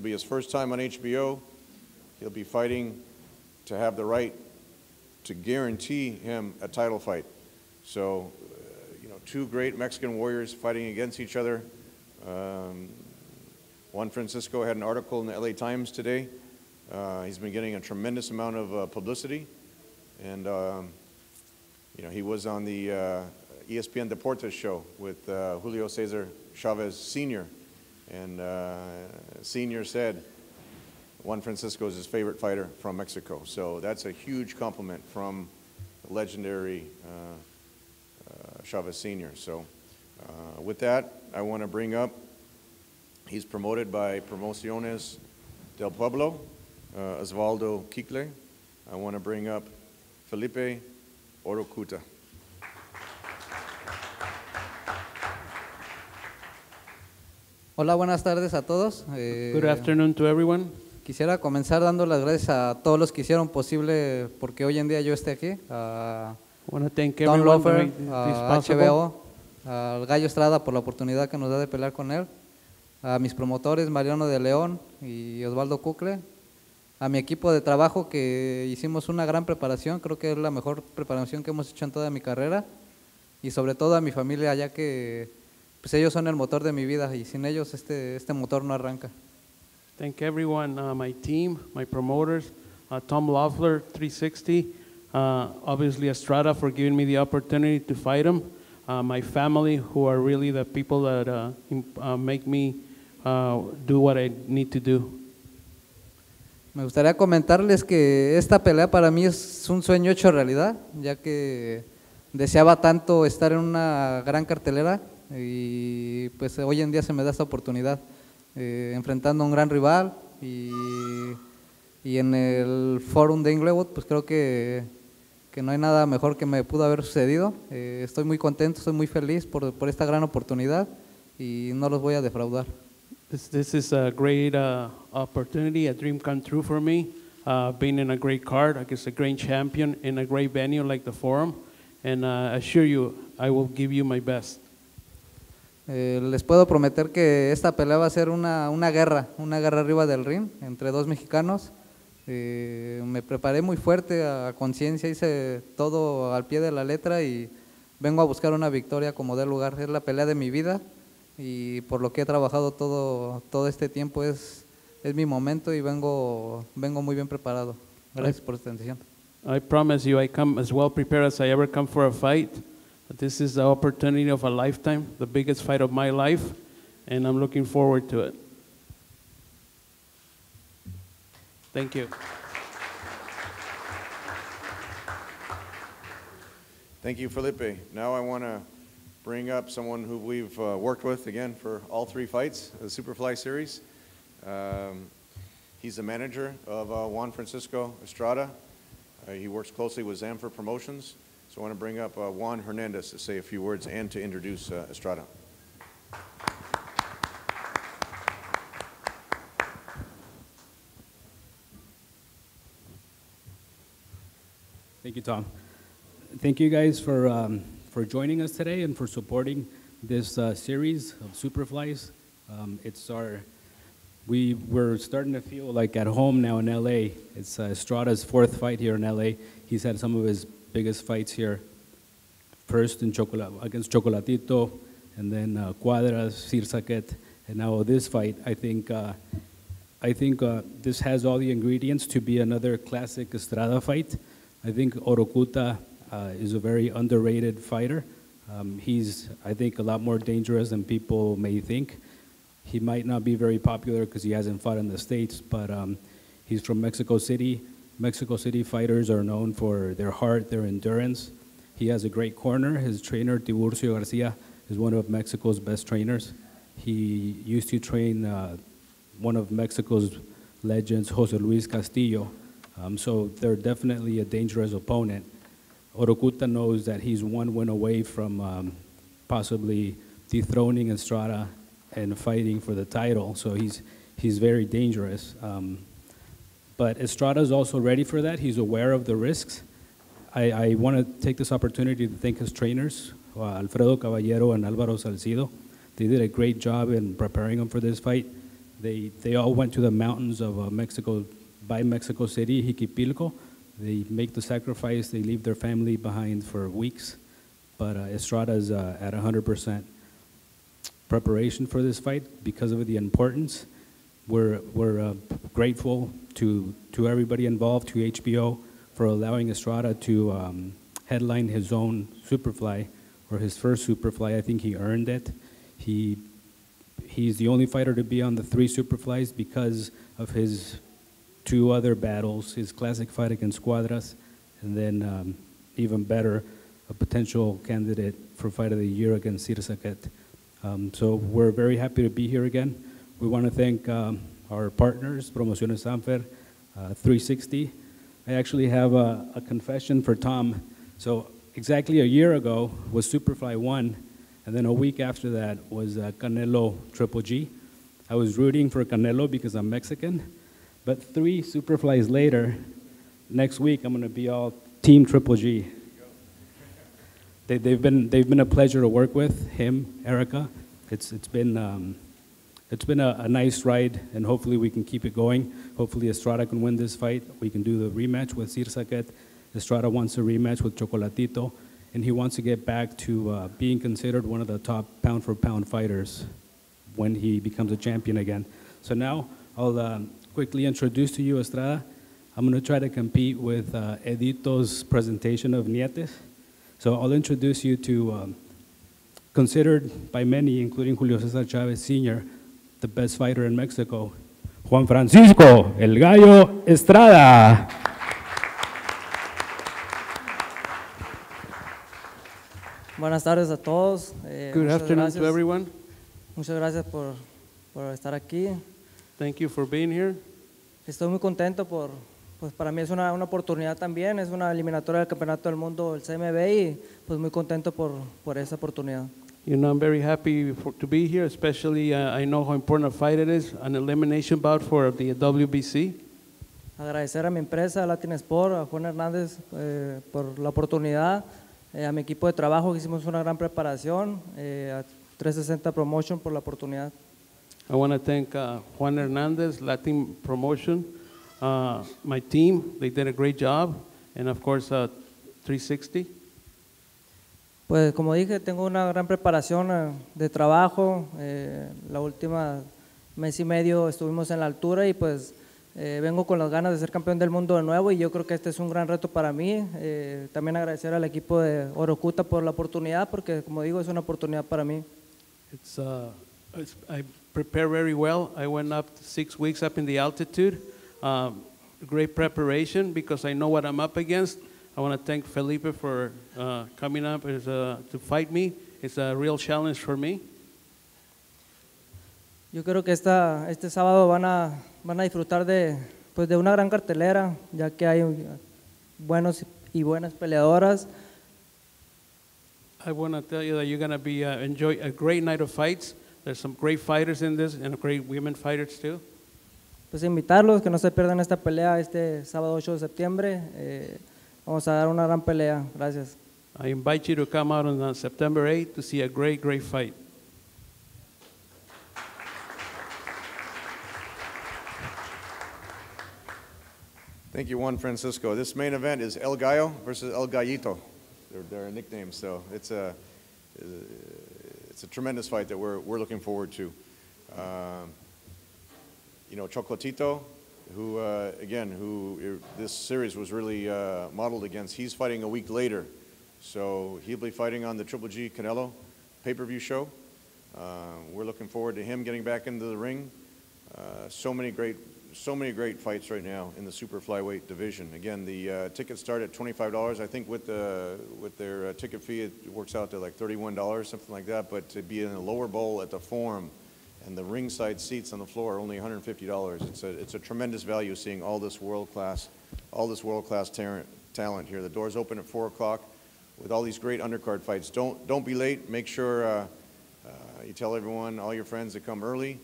S1: be his first time on HBO. He'll be fighting to have the right to guarantee him a title fight. So, 2 great Mexican warriors fighting against each other. Juan Francisco had an article in the LA Times today. He's been getting a tremendous amount of publicity. And, he was on the ESPN Deportes show with Julio Cesar Chavez Sr. And Sr. said Juan Francisco is his favorite fighter from Mexico. So that's a huge compliment from the legendary Chavez Sr. So with that, I want to bring up, he's promoted by Promociones del Pueblo, Osvaldo Quicle. I want to bring up Felipe ORUCUTA.
S17: Hola, buenas tardes a todos.
S8: Good afternoon to everyone.
S17: Quisiera comenzar dando las gracias a todos los que hicieron posible porque hoy en día yo esté aquí. A Tom Lofer, a HBO, al Gallo Estrada por la oportunidad que nos da de pelear con él, a mis promotores Mariano de León y Osvaldo Quicle, a mi equipo de trabajo que hicimos una gran preparación, creo que es la mejor preparación que hemos hecho en toda mi carrera, y sobre todo a mi familia, ya que pues ellos son el motor de mi vida y sin ellos este motor no arranca.
S8: Thank everyone, my team, my promoters, Tom Loeffler, 360, obviously Estrada for giving me the opportunity to fight him, my family who are really the people that make me do what I need to do.
S17: Me gustaría comentarles que esta pelea para mí es un sueño hecho realidad, ya que deseaba tanto estar en una gran cartelera y pues hoy en día se me da esta oportunidad, enfrentando a un gran rival y en el Forum de Inglewood pues creo que no hay nada mejor que me pudo haber sucedido. Estoy muy contento, estoy muy feliz por esta gran oportunidad y no los voy a defraudar.
S8: This is a great opportunity, a dream come true for me, being in a great card against a great champion in a great venue like the Forum, and I assure you, I will give you my best.
S17: Les puedo prometer que esta pelea va a ser una guerra arriba del ring entre 2 mexicanos. Me preparé muy fuerte a conciencia, hice todo al pie de la letra y vengo a buscar una victoria como dé lugar. Es la pelea de mi vida y por lo que he trabajado todo este tiempo es mi momento y vengo muy bien preparado. Gracias por esta atención.
S8: I promise you I come as well prepared as I ever come for a fight. This is the opportunity of a lifetime, the biggest fight of my life, and I'm looking forward to it. Thank you.
S1: Thank you, Felipe. Now I want to bring up someone who we've worked with, again, for all 3 fights of the SuperFly series. He's the manager of Juan Francisco Estrada. He works closely with Zanfer Promotions. So I want to bring up Juan Hernandez to say a few words and to introduce Estrada.
S18: Thank you, Tom. Thank you guys for joining us today and for supporting this series of Superflies. We're starting to feel like at home now in LA. It's Estrada's 4th fight here in LA. He's had some of his biggest fights here. First against Chocolatito, and then Cuadras, Sirsaket, and now this fight. I think this has all the ingredients to be another classic Estrada fight. I think ORUCUTA is a very underrated fighter. He's, I think, a lot more dangerous than people may think. He might not be very popular because he hasn't fought in the States, but he's from Mexico City. Mexico City fighters are known for their heart, their endurance. He has a great corner. His trainer, Tiburcio Garcia, is one of Mexico's best trainers. He used to train one of Mexico's legends, Jose Luis Castillo. So they're definitely a dangerous opponent. ORUCUTA knows that he's 1 win away from possibly dethroning Estrada and fighting for the title. So he's very dangerous. But Estrada's also ready for that. He's aware of the risks. I want to take this opportunity to thank his trainers, Alfredo Caballero and Álvaro Salcido. They did a great job in preparing him for this fight. They all went to the mountains of Mexico, by Mexico City, Jiquipilco. They make the sacrifice, they leave their family behind for weeks. But Estrada's at 100% preparation for this fight because of the importance. We're grateful to everybody involved, to HBO, for allowing Estrada to headline his own Superfly, or his first Superfly. I think he earned it. He's the only fighter to be on the 3 Superflies because of his 2 other battles, his classic fight against Cuadras, and then even better, a potential candidate for Fight of the Year against Sirsaket. So we're very happy to be here again. We want to thank our partners, Promociones Zanfer, 360. I actually have a confession for Tom. So exactly a year ago was Superfly 1, and then a week after that was Canelo Triple G. I was rooting for Canelo because I'm Mexican, but 3 Superflies later, next week I'm going to be all Team Triple G. They've been a pleasure to work with, him, Erica. It's been a nice ride, and hopefully we can keep it going. Hopefully Estrada can win this fight. We can do the rematch with Sirsaket. Estrada wants a rematch with Chocolatito, and he wants to get back to being considered one of the top pound-for-pound fighters when he becomes a champion again. So now I'll quickly introduce to you Estrada. I'm going to try to compete with Edito's presentation of Nietes. So I'll introduce you to, considered by many, including Julio Cesar Chavez Sr., the best fighter in Mexico, Juan Francisco, el Gallo Estrada.
S19: Buenas tardes a todos.
S8: Good afternoon to everyone.
S19: Muchas gracias por estar aquí.
S8: Thank you for being here.
S19: Estoy muy contento pues para mí es una oportunidad también, es una eliminatoria del Campeonato del Mundo del CMB y pues muy contento por esa oportunidad.
S8: You know, I'm very happy to be here, especially I know how important a fight it is, an elimination bout for the WBC.
S19: Agradecer a mi empresa, Latin Sport, a Juan Hernández por la oportunidad, a mi equipo de trabajo que hicimos una gran preparación, a 360 Promotion por la oportunidad.
S8: I want to thank Juan Hernandez, Latin Promotion, my team, they did a great job, and of course 360.
S19: Pues como dije, tengo una gran preparación de trabajo, la última mes y medio estuvimos en la altura y pues vengo con las ganas de ser campeón del mundo de nuevo y yo creo que este es un gran reto para mí. También agradecer al equipo de ORUCUTA por la oportunidad porque como digo es una oportunidad para mí.
S8: I prepared very well. I went up 6 weeks up in the altitude. Great preparation because I know what I'm up against. I want to thank Felipe for coming up to fight me. It's a real challenge for me.
S19: Yo creo que este sábado van a disfrutar de una gran cartelera, ya que hay buenos y buenas peleadoras.
S8: I want to tell you that you're going to enjoy a great night of fights. There's some great fighters in this and great women fighters too.
S19: Pues invitarlos que no se pierdan esta pelea este sábado 8 de septiembre. Vamos a dar una gran pelea. Gracias.
S8: I invite you to come out on September 8th to see a great, great fight.
S1: Thank you, Juan Francisco. This main event is El Gallo versus El Gallito. They're nicknames, so it's a tremendous fight that we're looking forward to. You know, Chocolatito, who this series was really modeled against, he's fighting a week later. So he'll be fighting on the Triple G Canelo pay-per-view show. We're looking forward to him getting back into the ring. So many great fights right now in the super flyweight division. Again, the tickets start at $25. I think with their ticket fee, it works out to like $31, something like that. But to be in a lower bowl at the Forum and the ringside seats on the floor are only $150. It's a tremendous value seeing all this world-class talent here. The doors open at 4 o'clock with all these great undercard fights. Don't be late. Make sure you tell everyone, all your friends, to come early.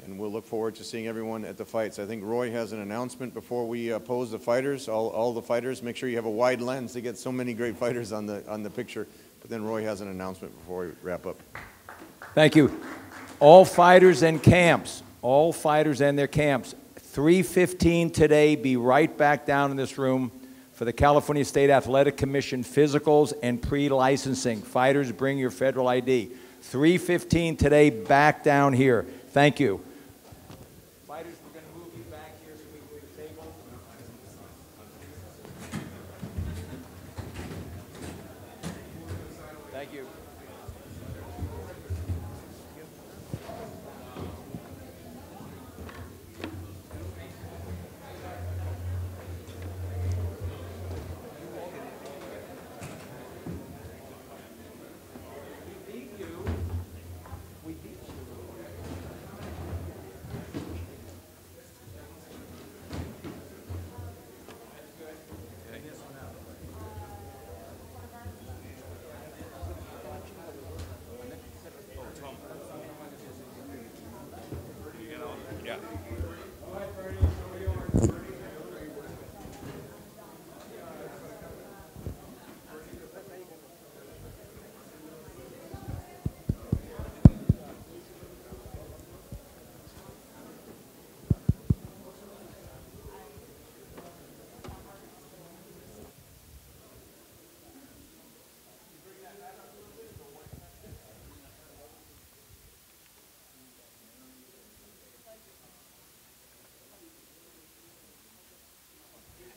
S1: And we'll look forward to seeing everyone at the fights. I think Roy has an announcement before we pose the fighters. All the fighters, make sure you have a wide lens to get so many great fighters on the picture. But then Roy has an announcement before we wrap up.
S20: Thank you. All fighters and camps, all fighters and their camps, 3:15 today, be right back down in this room for the California State Athletic Commission physicals and pre-licensing. Fighters, bring your federal ID. 3:15 today, back down here. Thank you. Fighters, we're going to move you back here so we can move the table. Thank you.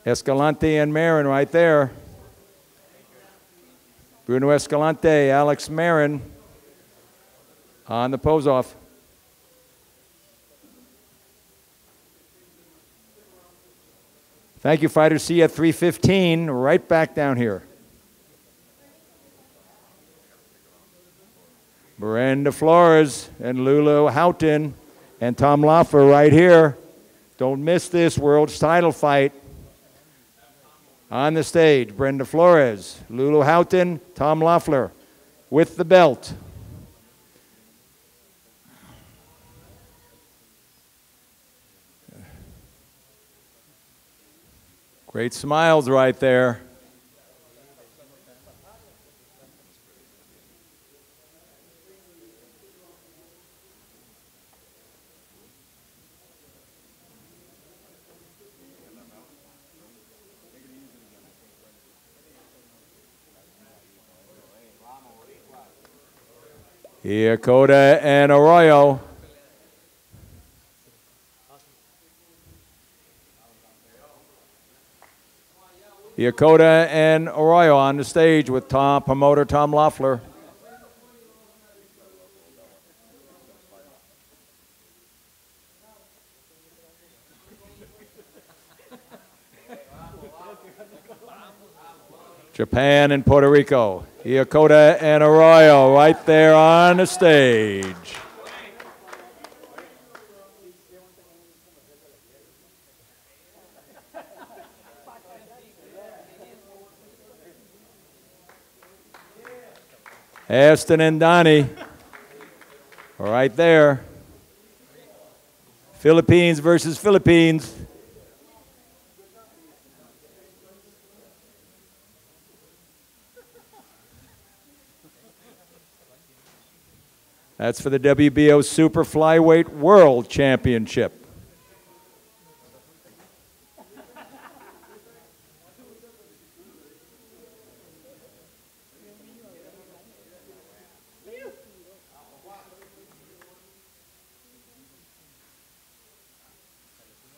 S20: Escalante and Marin right there. Bruno Escalante, Alex Marin on the pose-off. Thank you, fighters. See you at 3:15. Right back down here. Brenda Flores and Lulu Houghton and Tom Loeffler right here. Don't miss this world title fight. On the stage, Brenda Flores, Lulu Houghton, Tom Loeffler with the belt. Great smiles right there. Yokota and Arroyo. Yokota and Arroyo on the stage with promoter Tom Loeffler. Japan and Puerto Rico. Yokota and Arroyo right there on the stage. ASTON and DONNIE right there. Philippines versus Philippines. That's for the WBO Super Flyweight World Championship.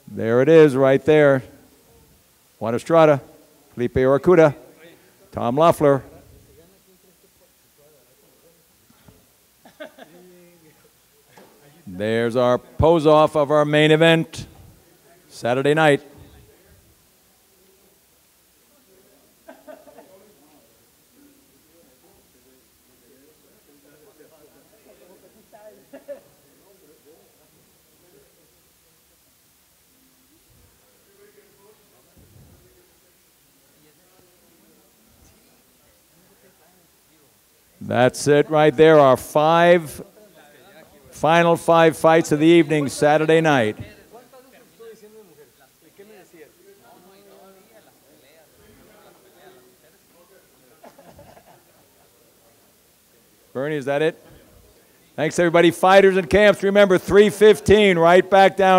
S20: There it is right there. Juan Estrada, Felipe ORUCUTA, Tom Loeffler. There's our pose-off of our main event, Saturday night. That's it right there, our final five fights of the evening, Saturday night. Bernie, is that it? Thanks, everybody. Fighters and camps, remember, 3:15, right back down.